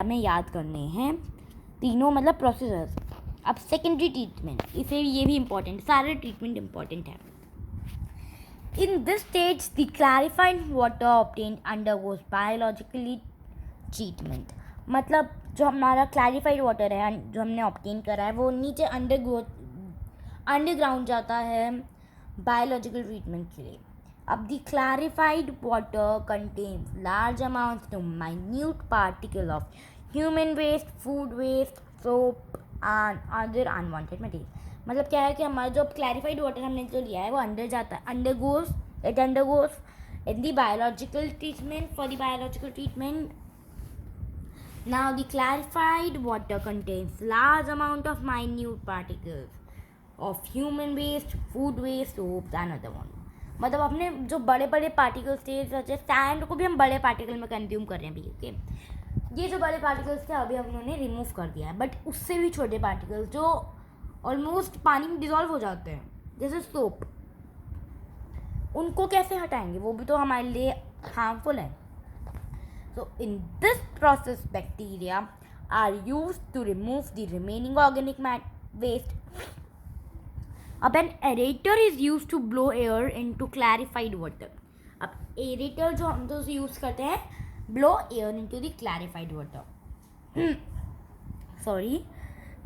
हमें याद करने हैं तीनों मतलब प्रोसेसर्स। अब सेकेंडरी ट्रीटमेंट, इसे ये भी इम्पोर्टेंट, सारे ट्रीटमेंट इम्पोर्टेंट है। In this stage the clarified water obtained undergoes biologically treatment. मतलब जो हमारा क्लैरिफाइड वाटर है जो हमने ऑब्टेन करा है वो नीचे अंडरग्राउंड जाता है बायोलॉजिकल ट्रीटमेंट के लिए। अब the clarified water contains large amounts of minute particles of human waste, food waste, soap and other unwanted materials. मतलब क्या है कि हमारा जो क्लैरिफाइड वाटर हमने जो लिया है वो अंदर जाता है, it undergoes in the biological treatment, for the biological treatment. Now the clarified water contains large amount of minute particles of human waste, food waste, soaps and other ones. मतलब अपने जो बड़े बड़े पार्टिकल्स थे जैसे सैंड को भी हम बड़े पार्टिकल में कंज्यूम कर रहे हैं अभी, ओके। ये जो बड़े पार्टिकल्स थे अभी हम उन्होंने रिमूव कर दिया है, बट उससे भी छोटे पार्टिकल्स जो ऑलमोस्ट पानी में डिजॉल्व हो जाते हैं जैसे सोप, उनको कैसे हटाएंगे, वो भी तो हमारे लिए हार्मफुल है। So in this process bacteria are used to remove the remaining organic waste. अब an aerator is use to blow air into clarified water. अब एरेटर जो हम तो यूज़ करते हैं blow air into the clarified water. Sorry,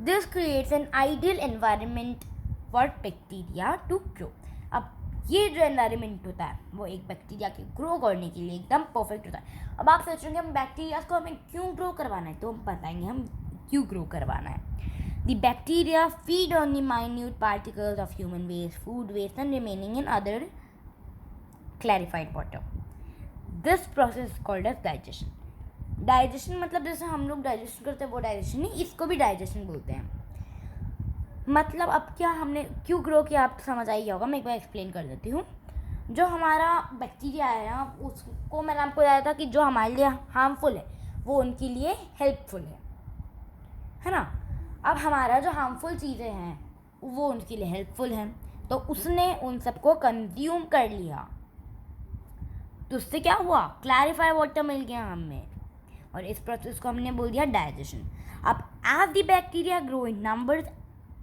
this creates an ideal environment for bacteria to grow. अब ये जो एनवायरनमेंट होता है वो एक बैक्टीरिया के ग्रो करने के लिए एकदम परफेक्ट होता है. अब आप सोच रहे हैं हम बैक्टीरिया को हमें क्यों ग्रो करवाना है, तो हम बताएंगे हम क्यों ग्रो करवाना है. The bacteria feed on the minute particles of human waste, food waste and remaining in other clarified water. This process is called as digestion. Digestion मतलब जैसे हम लोग डाइजेशन करते हैं वो डाइजेशन नहीं, इसको भी डाइजेशन बोलते हैं. मतलब अब क्या हमने क्यों ग्रो किया आप समझ आई होगा, मैं एक बार एक्सप्लेन कर देती हूँ. जो हमारा बैक्टीरिया है ना उसको मैंने आपको बताया था कि जो हमारे लिए हार्मफुल है वो उनके लिए हेल्पफुल है ना. अब हमारा जो हार्मफुल चीज़ें हैं वो उनके लिए हेल्पफुल हैं, तो उसने उन सबको कंज्यूम कर लिया, तो उससे क्या हुआ, क्लैरिफाइड वाटर मिल गया हमें, और इस प्रोसेस को हमने बोल दिया डाइजेशन. अब as the bacteria grow in numbers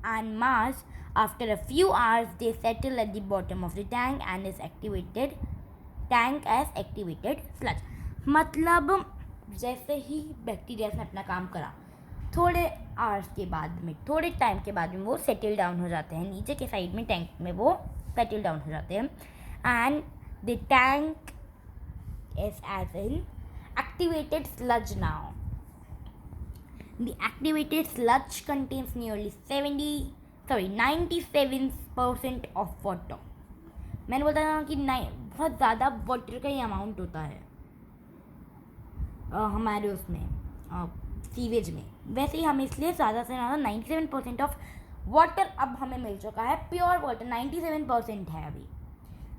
and mass after a few hours they settle at the bottom of the tank and is activated tank as activated sludge. मतलब जैसे ही बैक्टीरिया ने अपना काम करा थोड़े आवर्स के बाद में, थोड़े टाइम के बाद में वो सेटल डाउन हो जाते हैं नीचे के साइड में, टैंक में वो सेटल डाउन हो जाते हैं. And the tank is as in activated sludge now. The activated sludge contains nearly 97% of water. मैंने बताया ना कि बहुत ज़्यादा वाटर का ही अमाउंट होता है हमारे उसमें सीवेज में. वैसे ही हमें इसलिए ज़्यादा से ज़्यादा 97% ऑफ वाटर अब हमें मिल चुका है. प्योर वाटर 97% है अभी.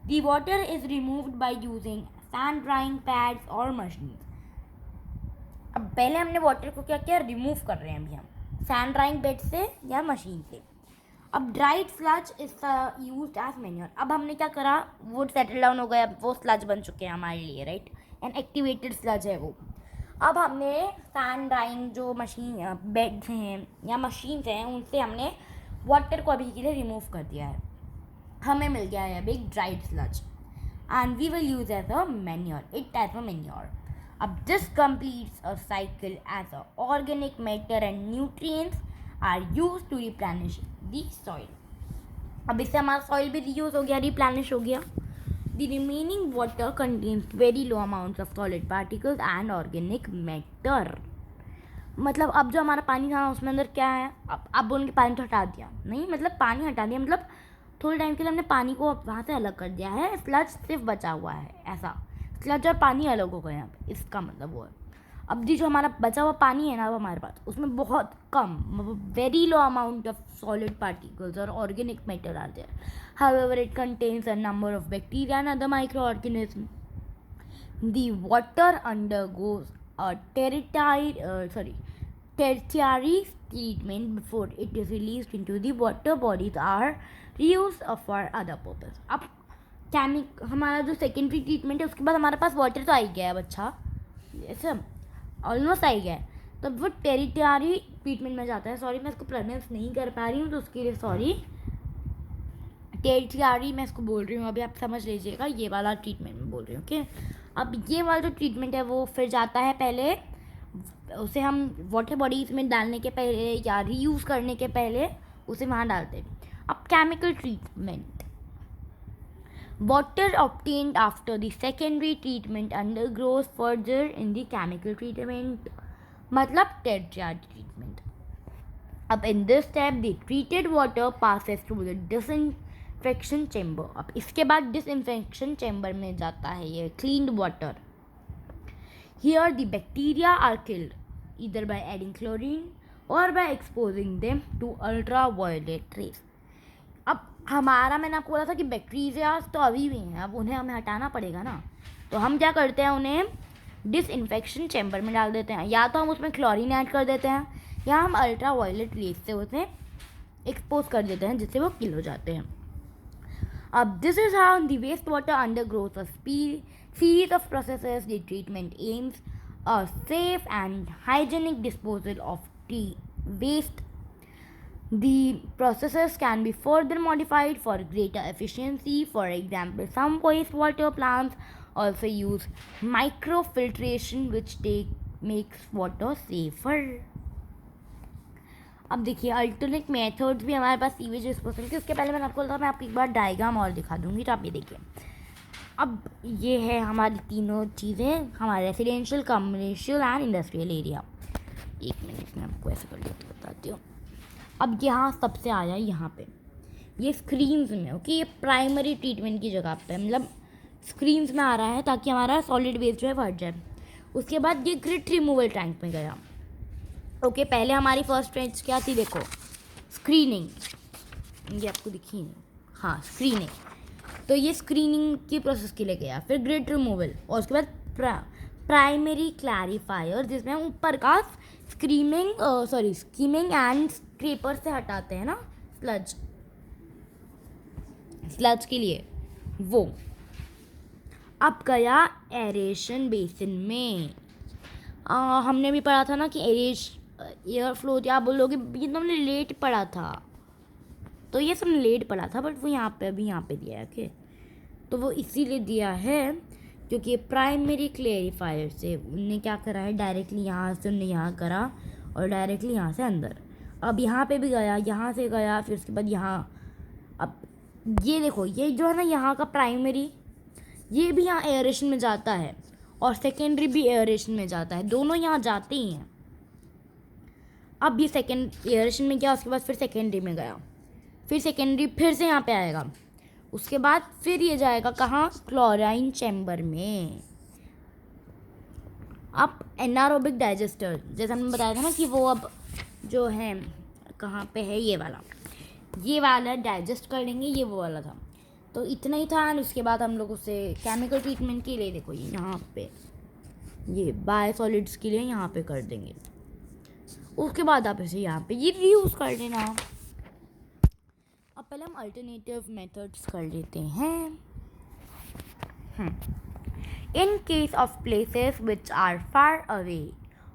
The water is removed by using sand drawing pads और मशीन. अब पहले हमने वाटर को क्या किया, रिमूव कर रहे हैं अभी हम सैंड ड्राइंग बेड से या मशीन से. अब dried sludge is used as manure. अब हमने क्या करा, वो सेटल डाउन हो गया, वो स्लज बन चुके हैं हमारे लिए, राइट, एंड एक्टिवेटेड स्लज है वो. अब हमने सैंड ड्राइंग जो मशीन बेड्स हैं या मशीन्स हैं उनसे हमने वाटर को अभी के लिए रिमूव कर दिया है, हमें मिल गया है अभी एक dried sludge and we will use as a manure, it as a manure. अब this completes a cycle as a organic matter and nutrients are use to replenish the soil. अब इससे हमारा सॉइल भी रीयूज हो गया, replenish हो गया. The remaining water contains very low amounts of solid particles and organic matter. मतलब अब जो हमारा पानी था उसमें अंदर क्या है, अब उनके पानी तो हटा दिया नहीं, मतलब पानी हटा दिया मतलब थोड़े टाइम के लिए हमने पानी को वहाँ से अलग कर दिया है, स्लज सिर्फ बचा हुआ है. ऐसा स्लज और पानी अलग हो गए यहाँ पे, इसका मतलब वो है. अब जो हमारा बचा हुआ पानी है ना अब हमारे पास उसमें बहुत कम, very low amount of solid particles और organic matter are there. However, it contains a number of bacteria and other microorganisms. The water undergoes a tertiary treatment before it is released into the water bodies are reused for other purpose. अब हमारा जो secondary treatment है उसके बाद हमारे पास water तो आ ही गया है, अच्छा ऐसा ऑलमोस्ट आ ही गया है. तो वो टेरिटरी ट्रीटमेंट में जाता है. सॉरी मैं इसको प्रोनाउंस नहीं कर पा रही हूँ, तो उसके लिए सॉरी. टेरिटरी मैं इसको बोल रही हूँ, अभी आप समझ लीजिएगा, ये वाला ट्रीटमेंट में बोल रही हूँ. ओके, अब ये वाला जो ट्रीटमेंट है वो फिर जाता है, पहले उसे हम वाटर बॉडीज में डालने के पहले या रीयूज़ करने के पहले उसे वहाँ डालते हैं. अब chemical treatment. Water obtained after the secondary treatment undergoes further in the chemical treatment, मतलब tertiary treatment. अब in this step the treated water passes through the disinfection chamber. अब इसके बाद disinfection chamber में जाता है ये cleaned water. Here the bacteria are killed either by adding chlorine or by exposing them to ultraviolet rays. अब हमारा, मैंने आपको बोला था कि बैक्टीरियाज तो अभी भी हैं, अब उन्हें हमें हटाना पड़ेगा ना. तो हम क्या करते हैं, उन्हें डिसइंफेक्शन चैम्बर में डाल देते हैं, या तो हम उसमें क्लोरीन ऐड कर देते हैं, या हम अल्ट्रा वायलेट रेज से उसे एक्सपोज कर देते हैं जिससे वो किल हो जाते हैं. अब this is how the waste water undergoes a series of processes. The treatment aims a safe and hygienic disposal of the waste. The processes can be further modified for greater efficiency. For example, some wastewater plants also use microfiltration, which makes water safer. अब देखिए alternate methods भी हमारे पास sewage disposal के. उसके पहले मैंने आपको बोला था, मैं आपको एक बार डायग्राम और दिखा दूंगी, तो आप ये देखिए. अब ये है हमारी तीनों चीज़ें, हमारे residential, commercial and industrial area. एक मिनट में आपको ऐसे कर बताती हूँ. अब यहाँ सबसे आया यहाँ पे ये स्क्रीन्स में. ओके, ये प्राइमरी ट्रीटमेंट की जगह पे, मतलब स्क्रीन्स में आ रहा है ताकि हमारा सॉलिड वेस्ट जो है हट जाए. उसके बाद ये ग्रिट रिमूवल टैंक में गया. ओके, पहले हमारी फर्स्ट स्टेज क्या थी, देखो स्क्रीनिंग, ये आपको दिखी नहीं, हाँ स्क्रीनिंग. तो ये स्क्रीनिंग की प्रोसेस के लिए गया. फिर ग्रिट रिमूवल, और उसके बाद प्राइमरी क्लैरिफायर, जिसमें हम ऊपर का स्कीमिंग एंड स्क्रेपर से हटाते हैं ना स्लज के लिए वो. अब गया एरेशन बेसिन में. हमने भी पढ़ा था ना कि एयर फ्लो, या बोलोगे ये तो हमने लेट पढ़ा था, तो ये सब लेट पढ़ा था, बट वो यहाँ पे अभी यहाँ पे दिया है. ओके, तो वो इसीलिए दिया है क्योंकि प्राइमरी क्लैरिफायर से उनने क्या करा है, डायरेक्टली यहाँ से उनने यहाँ करा और डायरेक्टली यहाँ से अंदर. अब यहाँ पे भी गया, यहाँ से गया, फिर उसके बाद यहाँ. अब ये देखो, ये जो है ना यहाँ का प्राइमरी, ये भी यहाँ एयरेशन में जाता है, और सेकेंडरी भी एयरेशन में जाता है, दोनों यहाँ जाते ही हैं. अब ये सेकेंड एयरेशन में गया, उसके बाद फिर सेकेंडरी में गया, फिर सेकेंडरी फिर से यहाँ पे आएगा, उसके बाद फिर ये जाएगा कहाँ, क्लोराइन चैम्बर में. अब एनारोबिक डाइजेस्टर, जैसा हमने बताया था ना कि वो अब जो है कहाँ पे है, ये वाला डाइजेस्ट कर लेंगे, ये वो वाला था. तो इतना ही था. एंड उसके बाद हम लोग उसे केमिकल ट्रीटमेंट के लिए, देखो ये यहाँ पे ये बायोसॉलिड्स के लिए यहाँ पे कर देंगे. उसके बाद आप इसे यहाँ पे ये रीयूज़ कर लेना. अब पहले हम अल्टरनेटिव मेथड्स कर लेते हैं. In case of places which are far away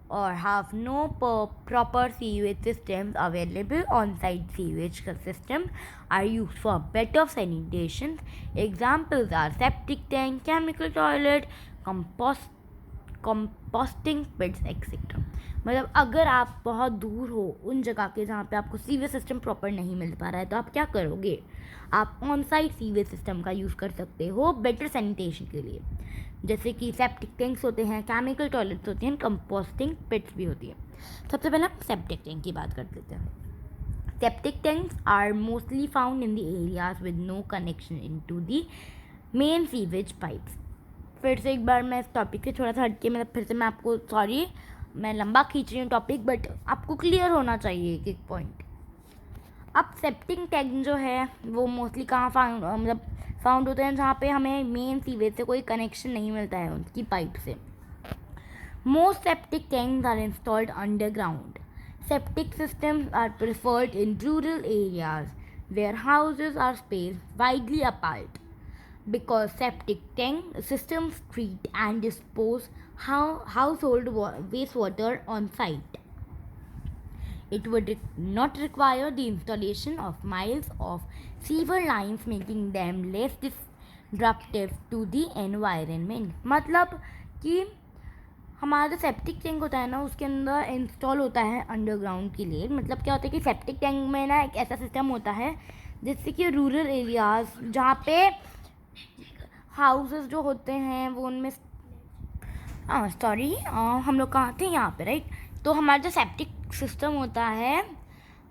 or have no proper sewage systems available, on-site sewage systems are used for better sanitation. Examples are septic tank, chemical toilet, composting pits, etc. मतलब अगर आप बहुत दूर हो उन जगह के जहाँ पे आपको सीवेज सिस्टम प्रॉपर नहीं मिल पा रहा है, तो आप क्या करोगे, आप ऑन साइट सीवेज सिस्टम का यूज़ कर सकते हो बेटर सैनिटेशन के लिए. जैसे कि सेप्टिक टैंक्स होते हैं, केमिकल टॉयलेट्स होती हैं, कंपोस्टिंग पिट्स भी होती है. सबसे पहले हम सेप्टिक टैंक की बात कर लेते हैं. Septic tanks are mostly found in the areas with no connection into the main sewage pipes. फिर से एक बार मैं इस टॉपिक से थोड़ा सा हटके, मतलब फिर से मैं आपको, सॉरी मैं लंबा खींच रही हूँ टॉपिक, बट आपको क्लियर होना चाहिए एक पॉइंट. अब सेप्टिक टैंक जो है वो मोस्टली कहाँ फाउंड होते हैं, जहाँ पे हमें मेन सीवेज से कोई कनेक्शन नहीं मिलता है उनकी पाइप से. Most septic tanks are installed underground. Septic systems are preferred in rural areas where houses are spaced widely apart, because septic tank systems treat and dispose household wastewater on site. It would not require the installation of miles of sewer lines, making them less disruptive to the environment. मतलब कि हमारा जो septic tank होता है ना, उसके अंदर install होता है अंडरग्राउंड के लिए. मतलब क्या होता है कि सेप्टिक टैंक में ना एक ऐसा सिस्टम होता है जिससे कि रूरल एरियाज जहाँ पे हाउसेस जो होते हैं वो उनमें हम लोग कहाँ थे, यहाँ पे, राइट. तो हमारा जो सेप्टिक सिस्टम होता है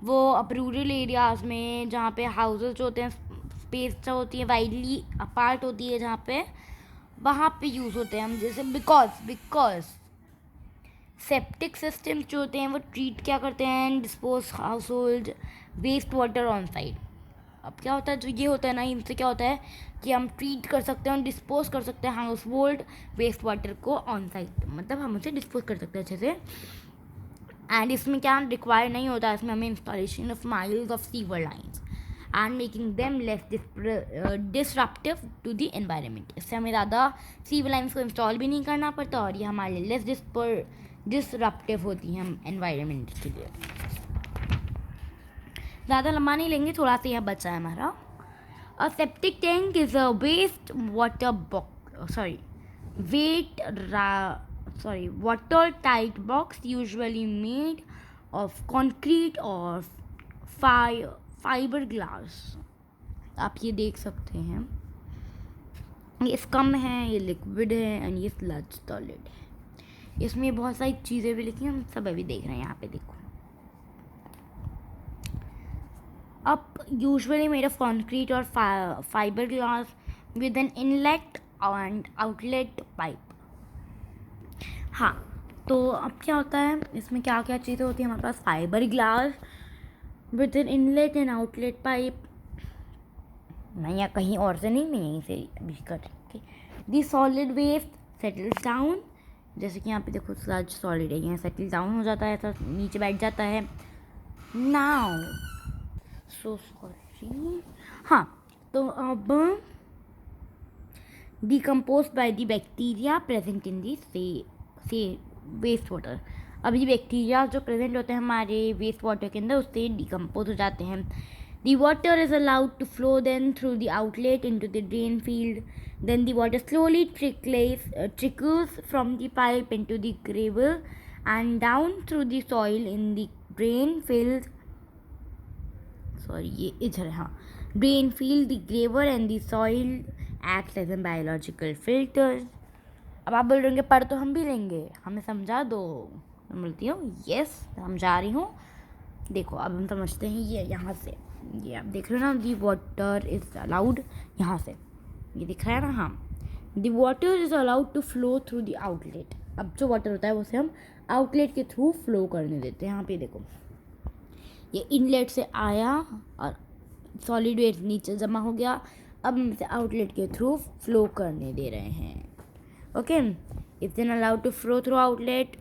वो अब रूरल एरियाज़ में जहाँ पे हाउसेस जो होते हैं, स्पेस जो होती है वाइडली अपार्ट होती है जहाँ पे, वहाँ पे यूज़ होते हैं हम. जैसे बिकॉज सेप्टिक सिस्टम्स जो होते हैं वो ट्रीट क्या करते हैं, dispose household waste water on site. अब क्या होता है, जो ये होता है ना, इनसे क्या होता है कि हम ट्रीट कर सकते हैं और डिस्पोज कर सकते हैं हाउस होल्ड वेस्ट वाटर को ऑन साइट. मतलब हम उसे डिस्पोज कर सकते हैं अच्छे से. एंड इसमें क्या रिक्वायर नहीं होता, इसमें हमें installation of miles of sewer lines and making them less disruptive to the environment. इससे हमें ज़्यादा सीवर लाइन्स को इंस्टॉल भी नहीं करना पड़ता और ये हमारे लिए लेस डिसरप्टिव होती हैं हम एनवायरनमेंट के लिए. ज़्यादा लंबा नहीं लेंगे, थोड़ा सा यह बचा है हमारा. A septic tank is a waste water watertight box usually made of concrete or fiberglass. आप ये देख सकते हैं, ये स्कम है, ये लिक्विड है एंड ये स्लज सॉलिड है. इसमें बहुत सारी चीज़ें भी लिखी हैं, हम सब अभी देख रहे हैं. यहाँ पे देखो, up usually made of concrete or fiberglass with an inlet and outlet pipe. हाँ, तो अब क्या होता है, इसमें क्या क्या चीज़ें होती हैं हमारे पास. Fibre glass with an inlet and outlet pipe. मैं या कहीं और से नहीं, मैं यहीं से अभी कर रही. The solid waste settles down. जैसे कि यहाँ पे देखो, स्लज सॉलिड है, यहाँ सेटल डाउन हो जाता है, ऐसा नीचे बैठ जाता है. Now so sorry. हाँ, तो अब decompose by the bacteria present in the से वेस्ट वाटर. अब ये बैक्टीरिया जो प्रेजेंट होते हैं हमारे वेस्ट वाटर के अंदर, उससे डिकम्पोज हो जाते हैं. The water is allowed to flow then through the outlet into the drain field. Then the water slowly trickles from the pipe into the gravel and down through the soil in the drain field. ये इधर, हाँ. Drain field the gravel and the soil acts as a biological filter. अब आप बोल रहे होंगे पढ़ तो हम भी लेंगे, हमें समझा दो. मैं बोलती हूँ यस, समझा रही हूँ. देखो अब हम समझते हैं. ये यहाँ से, ये आप देख रहे हो ना, दी वाटर इज़ अलाउड. यहाँ से ये दिख रहा है ना, हाँ. The water is allowed to flow through the outlet. अब जो वाटर होता है उसे हम आउटलेट के थ्रू फ्लो करने देते हैं. यहाँ पे देखो, ये इनलेट से आया और सॉलिड वेस्ट नीचे जमा हो गया. अब हम इसे आउटलेट के थ्रू फ्लो करने दे रहे हैं. Okay, it's then allowed to flow through outlet.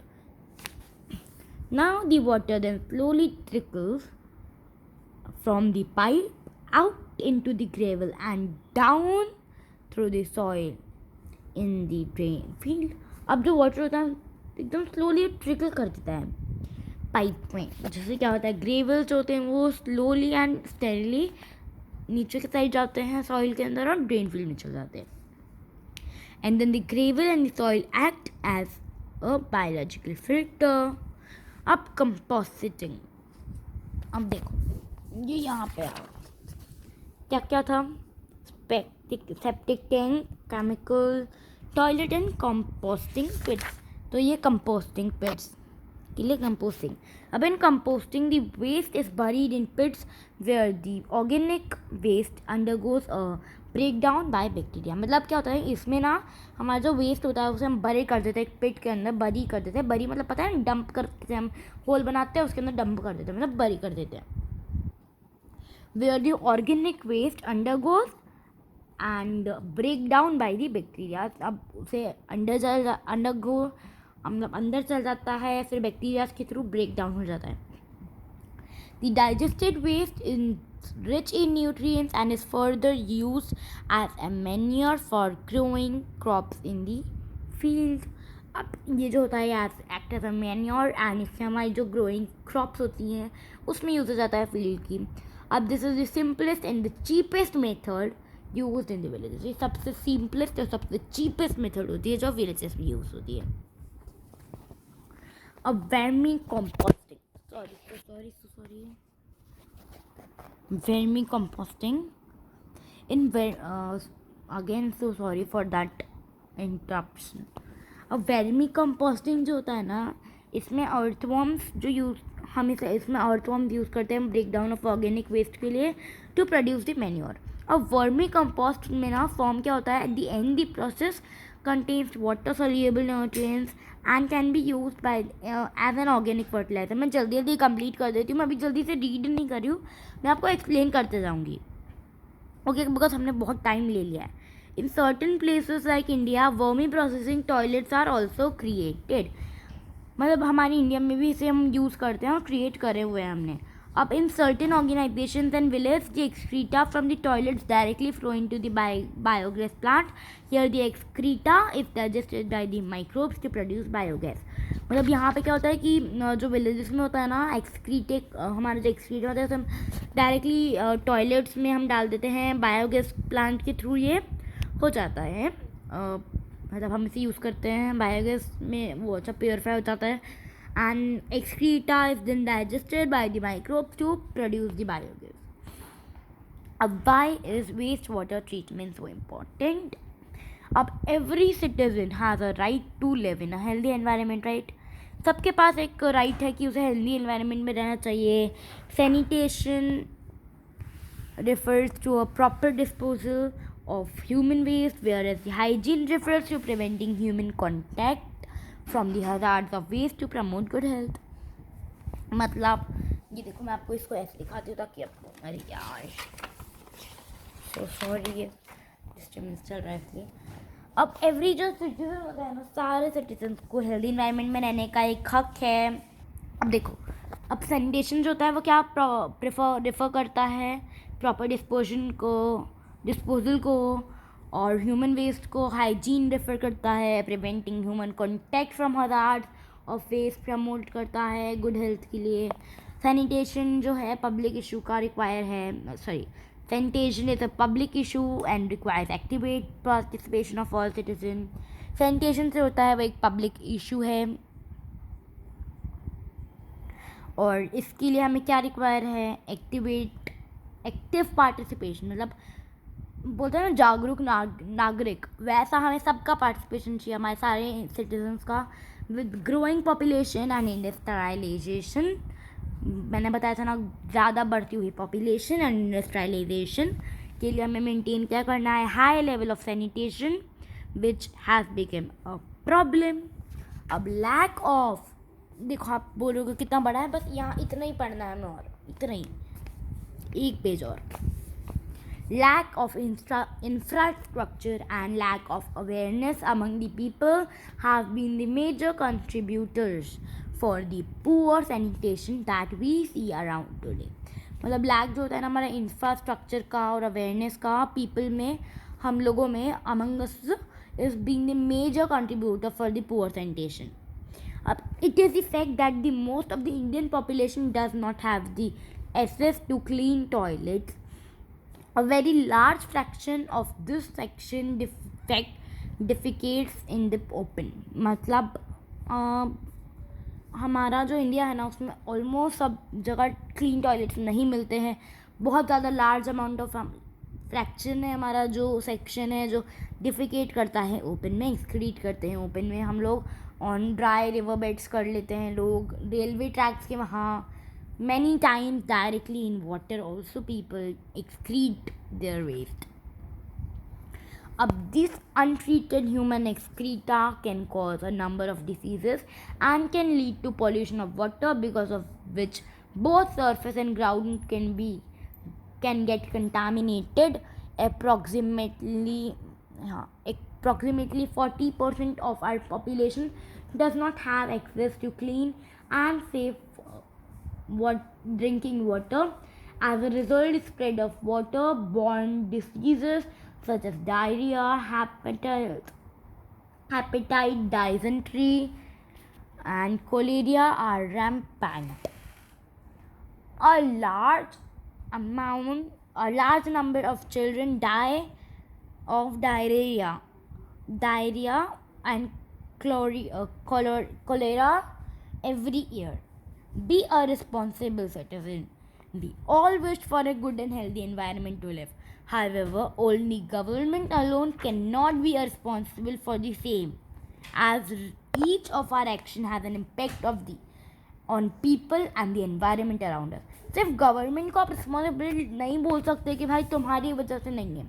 Now the water then slowly trickles from the pipe out into the gravel and down through the soil in the drain field. अब जो water होता है एकदम slowly trickle कर देता है pipe में. जैसे क्या होता है, ग्रेवल्स होते हैं वो स्लोली एंड स्टेडली नीचे की साइड जाते हैं सॉइल के अंदर और ड्रेन फील्ड में चल जाते हैं. And then the gravel and the soil act as a biological filter. अब कंपोस्टिंग. अब देखो, ये यहाँ पे क्या क्या था, septic tank, chemical, toilet and composting pits. तो ये कंपोस्टिंग पिट्स के लिए कंपोस्टिंग. अब in composting the waste is buried in pits where the organic waste undergoes a break down by bacteria. मतलब क्या होता है, इसमें ना हमारा जो वेस्ट होता है उसे हम बरी कर देते हैं एक पिट के अंदर. बरी कर देते हैं, बरी मतलब पता है, डंप करके हम होल बनाते हैं, उसके अंदर डंप कर देते हैं, मतलब बरी कर देते हैं. Where the organic waste undergoes and break down by the bacteria. अब उसे अंदर चल जाता है, फिर बैक्टीरिया के थ्रू ब्रेक डाउन हो जाता है. The digested waste is rich in nutrients and is further used as a manure for growing crops in the field. अब ये जो होता है act as a manure and इससे हमारी जो ग्रोइंग क्रॉप्स होती हैं उसमें यूज़ हो जाता है फील्ड की. अब this is the simplest and the cheapest method use in the villages. ये सबसे सिंपलेस्ट और सबसे चीपेस्ट मेथड होती है जो विलेजेस में यूज़ होती है. अब vermi composting, sorry vermi composting in again so sorry for that interruption. अब वर्मी कंपोस्टिंग जो होता है ना, इसमें अर्थवॉर्म्स जो यूज हम इसमें अर्थवॉर्म्स यूज़ करते हैं break down of organic waste के लिए टू प्रोड्यूस द मैन्योर. अब वर्मी कंपोस्ट में ना फॉर्म क्या होता है, at the end the process contains water soluble nutrients and can be use by as an organic fertiliser. मैं जल्दी जल्दी कंप्लीट कर देती हूँ, मैं अभी जल्दी से रीड नहीं कर रही हूँ, मैं आपको एक्सप्लेन करते जाऊँगी. ओके, बिकॉज हमने बहुत टाइम ले लिया है. In certain places like India vermi processing toilets are also created. मतलब हमारी इंडिया में भी इसे हम यूज़ करते हैं और क्रिएट करे हुए हैं हमने. अब in certain organisations and village the excreta from the toilets directly flow into the biogas plant. Here the excreta is digested by the microbes to produce biogas. मतलब यहाँ पे क्या होता है कि जो विलेजेस में होता है ना एक्सक्रीटे, हमारा जो एक्सक्रीटा होता है उसे हम डायरेक्टली टॉयलेट्स में हम डाल देते हैं. बायोगैस प्लांट के थ्रू ये हो जाता है, मतलब हम इसे यूज़ करते हैं बायोगैस में, वो अच्छा प्योरीफाई हो जाता है. And excreta is then digested by the microbes to produce the biogas. अब why is waste water treatment so important? अब every citizen has a right to live in a healthy environment, right. सबके पास एक right है कि उसे healthy environment में रहना चाहिए. Sanitation refers to a proper disposal of human waste, whereas the hygiene refers to preventing human contact from the hazards of waste to promote good health. मतलब ये देखो, मैं आपको इसको ऐसे दिखाती हूँ ताकि आपको, अरे यार सो सॉरी ये डिस्टर्बेंस चल रहा है इसलिए. अब एवरी जो सिटीजन होता है ना, सारे सिटीजन को हेल्दी इन्वायरमेंट में रहने का एक हक है. अब देखो, अब सैनिटेशन जो होता है वो क्या रेफर करता है, प्रॉपर डिस्पोजल को, और ह्यूमन वेस्ट को. हाइजीन रेफर करता है preventing human contact from hazards of waste, promote करता है गुड हेल्थ के लिए. सैनिटेशन जो है पब्लिक इशू का रिक्वायर है, sanitation is a public issue and requires active participation of all citizens. sanitation से होता है वो एक पब्लिक इशू है, और इसके लिए हमें क्या रिक्वायर है, एक्टिव पार्टिसिपेशन. मतलब बोलते हैं ना जागरूक नागरिक, वैसा हमें सबका पार्टिसिपेशन चाहिए, हमारे सारे सिटीजन्स का. With growing population and industrialisation, मैंने बताया था ना, ज़्यादा बढ़ती हुई पॉपुलेशन एंड इंडस्ट्रियलाइजेशन के लिए हमें मेंटेन क्या करना है, high level of sanitation which has become a problem. अब लैक ऑफ, देखो आप बोलोगे कितना बड़ा है, बस यहाँ इतना ही पढ़ना है हमें, और इतना ही, एक पेज और. Lack of infrastructure and lack of awareness among the people have been the major contributors for the poor sanitation that we see around today. मतलब लैक जो होता है ना हमारा इंफ्रास्ट्रक्चर का और अवेयरनेस का पीपल में, हम लोगों में, among us, is being the major contributor for the poor sanitation. It is the fact that the most of the Indian population does not have the access to clean toilets. A very large fraction of this section defecates in the open. मतलब हमारा जो India है ना उसमें almost सब जगह clean toilets नहीं मिलते हैं. बहुत ज़्यादा लार्ज अमाउंट ऑफ फ्रैक्शन है हमारा जो सेक्शन है जो डिफिकेट करता है ओपन में, एक्सक्रीट करते हैं ओपन में. हम लोग ऑन ड्राई रिवर बेड्स कर लेते हैं, लोग रेलवे ट्रैक्स के वहाँ. Many times directly in water also people excrete their waste. This untreated human excreta can cause a number of diseases and can lead to pollution of water, because of which both surface and ground can get contaminated. Approximately 40% of our population does not have access to clean and safe drinking water. As a result, spread of water-borne diseases such as diarrhea, hepatitis hepatitis, dysentery, and cholera are rampant. A large a large number of children die of diarrhea and cholera every year. Be a responsible citizen. We all wish for a good and healthy environment to live. However, only government alone cannot be responsible for the same, as each of our action has an impact of the on people and the environment around us. सिर्फ government को आप responsibility नहीं बोल सकते कि भाई तुम्हारी वजह से नहीं है,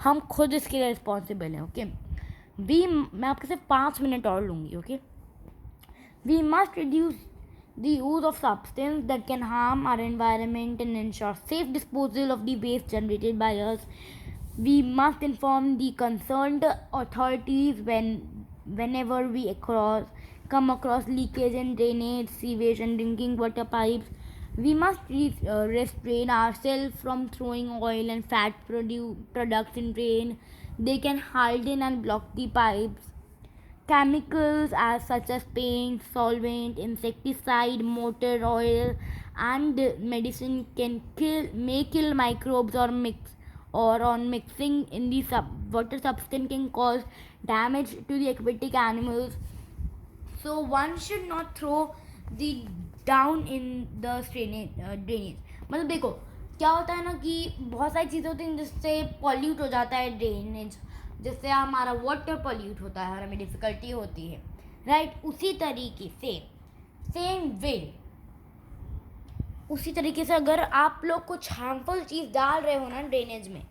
हम खुद इसके लिए रिस्पॉन्सिबल हैं. ओके मैं आपके सिर्फ 5 मिनट और लूँगी. Okay we must reduce the use of substance that can harm our environment and ensure safe disposal of the waste generated by us. We must inform the concerned authorities whenever we come across leakage in drainage, sewage and drinking water pipes. We must restrain ourselves from throwing oil and fat products in drain. They can harden and block the pipes. Chemicals as such as paint, solvent, insecticide, motor oil, and medicine may kill microbes on mixing in the water substance can cause damage to the aquatic animals. So one should not throw the down in the drainage. मतलब देखो क्या होता है ना कि बहुत सारी चीज़ें होती हैं जिससे पॉल्यूट हो जाता है ड्रेनेज, जिससे हमारा वाटर पॉल्यूट होता है और हमें डिफ़िकल्टी होती है. राइट उसी तरीके से अगर आप लोग कुछ हार्मफुल चीज़ डाल रहे हो ना ड्रेनेज में,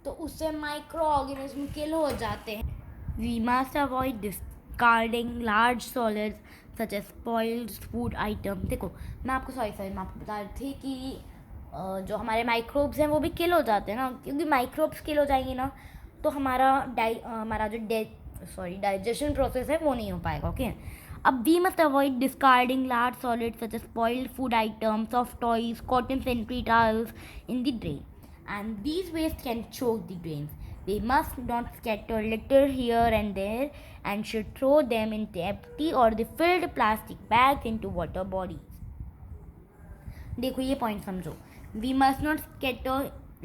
तो उससे माइक्रो ऑर्गेनिज्म किल हो जाते हैं. We must avoid discarding large solids such as spoiled food item. देखो मैं आपको बता रही थी कि जो हमारे माइक्रोब्स हैं वो भी किल हो जाते हैं ना, क्योंकि माइक्रोब्स किल हो जाएंगे ना तो हमारा जो डाइजेशन प्रोसेस है वो नहीं हो पाएगा. ओके अब we must avoid discarding large solids such as spoiled food items, soft toys, cotton sanitary towels in the drain, and these waste can choke the drains. They must not scatter litter here and there and should throw them into empty or the filled plastic bags into water bodies. देखो ये point समझो. We must not scatter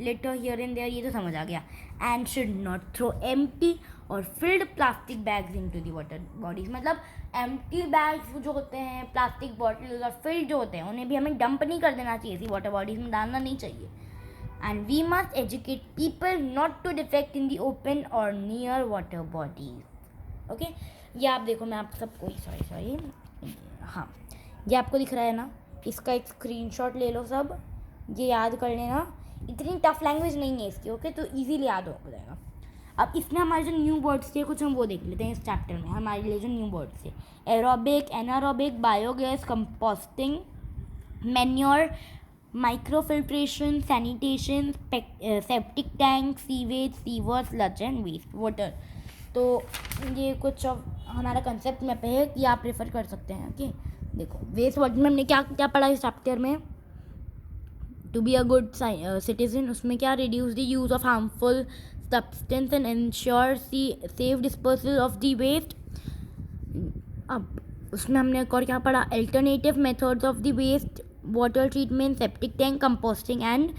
litter here and there, ये तो समझ आ गया. And should not throw empty or filled plastic bags into the water bodies. मतलब empty bags जो होते हैं, प्लास्टिक बॉटल और filled जो होते हैं, उन्हें भी हमें डंप नहीं कर देना चाहिए, इसी वाटर बॉडीज में डालना नहीं चाहिए. And we must educate people not to defecate in the open or near water bodies. Okay? ये आप देखो मैं आप सबको सॉरी हाँ ये आपको दिख रहा है ना, इसका एक स्क्रीनशॉट ले लो सब, ये याद कर लेना. इतनी टफ लैंग्वेज नहीं है इसकी. ओके तो इजीली याद हो जाएगा. अब इसमें हमारे जो न्यू वर्ड्स थे कुछ हम वो देख लेते हैं इस चैप्टर में. हमारे लिए जो न्यू वर्ड्स थे aerobic, anaerobic, biogas, composting, manure, microfiltration, sanitation, septic tank, sewage, sewer, sludge and waste water. तो ये कुछ हमारा कंसेप्ट में पे है कि आप रेफर कर सकते हैं. ओके देखो वेस्ट वाटर में हमने क्या क्या पढ़ा इस चैप्टर में. To be a good citizen, उसमें क्या reduce the use of harmful substance and ensure safe disposal of the waste. अब उसमें हमने एक और क्या पढ़ा, alternative methods of the waste, water treatment, septic tank, composting and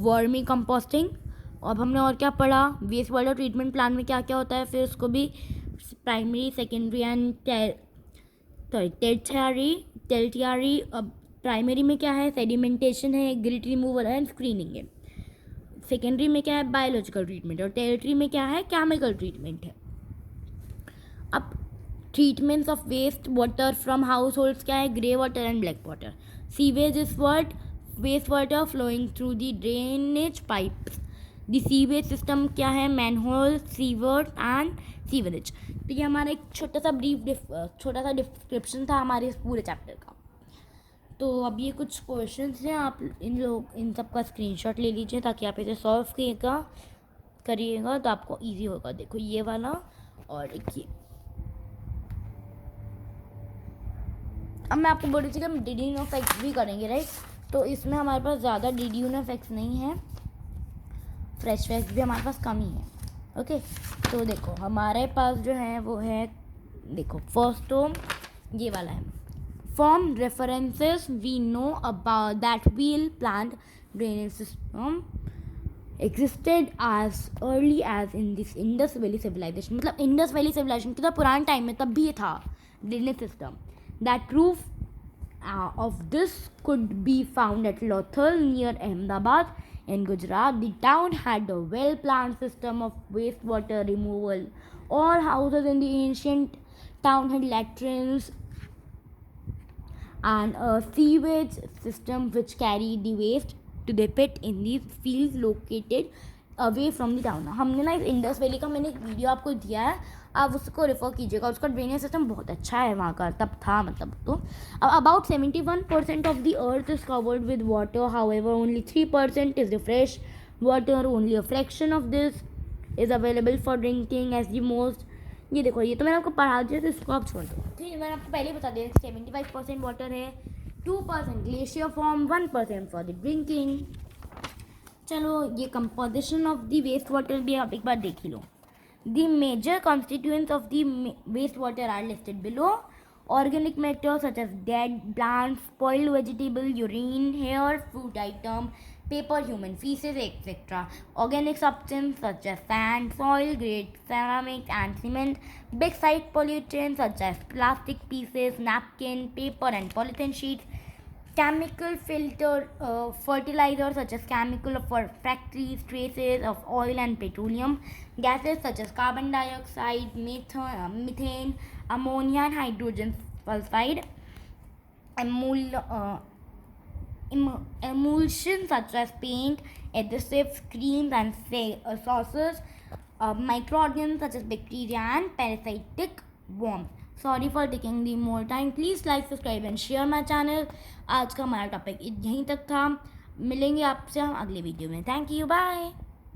vermicomposting. अब हमने और क्या पढ़ा, वेस्ट वाटर ट्रीटमेंट प्लान में क्या क्या होता है, फिर उसको भी प्राइमरी, सेकेंडरी एंड टर्टियरी. अब प्राइमरी में क्या है, सेडिमेंटेशन है, ग्रिट रिमूवल एंड स्क्रीनिंग है. सेकेंडरी में क्या है, बायोलॉजिकल ट्रीटमेंट, और टर्टियरी में क्या है, केमिकल ट्रीटमेंट है. अब treatments of waste water from households क्या है, grey water and black water. Sewage is what, waste water flowing through the drainage pipes. The sewage system क्या है, मैनहोल, सीवर एंड सीवरेज. तो ये हमारा एक छोटा सा डिस्क्रिप्शन था हमारे इस पूरे चैप्टर का. तो अब ये कुछ क्वेश्चंस हैं, आप इन सब का स्क्रीनशॉट ले लीजिए ताकि आप इसे सॉल्व करिएगा तो आपको इजी होगा. देखो ये वाला और एक ये. अब मैं आपको बोल रही थी कि हम डिड्यूनो फैक्ट्स भी करेंगे राइट. तो इसमें हमारे पास ज़्यादा डिड्यूनो फैक्ट्स नहीं है, फ्रेश फैक्ट्स भी हमारे पास कम ही है. ओके, तो देखो हमारे पास जो है वो है, देखो फर्स्ट तो ये वाला है, from references we know about that well planned drainage system existed as early as in this Indus Valley civilization. मतलब इंडस वैली सिविलाइजेशन कितना पुराने टाइम में तब भी ये था drainage system. That proof of this could be found at Lothal near Ahmedabad in Gujarat. The town had a well-planned system of wastewater removal. All houses in the ancient town had latrines and a sewage system which carried the waste to the pit in the fields located away from the town. हमने ना इस Indus valley का मैंने एक video आपको दिया है, आप उसको रेफर कीजिएगा. उसका ड्रेनेज सिस्टम बहुत अच्छा है वहाँ का, तब था मतलब. तो अब about 71% of the earth is covered with water. However only 3% is the fresh water. Only a fraction of this is available for drinking as the most. ये देखो, ये तो मैंने आपको पढ़ा दिया, तो इसको आप छोड़ दो. ठीक है, मैंने आपको पहले ही बता दिया 75% वाटर है, 2% glacier form, 1% for the drinking. चलो, ये composition of the waste water भी आप एक बार देख ही लो. The major constituents of the waste water are listed below. Organic matter such as dead plants, spoiled vegetable, urine, hair, food item, paper, human feces, etc. Organic substances such as sand, soil, grade, ceramics and cement. Big site pollutants such as plastic pieces, napkin, paper and polythene sheets. Chemical fertilizer such as chemical for factories, traces of oil and petroleum. Gases such as carbon dioxide, methane, ammonia and hydrogen sulfide. Emulsions such as paint, adhesives, creams and sauces. Microorganisms such as bacteria and parasitic worms. Sorry for taking the more time. Please like, subscribe and share my channel. आज का हमारा topic यहीं तक था. मिलेंगे आपसे हम अगले वीडियो में. Thank you, bye.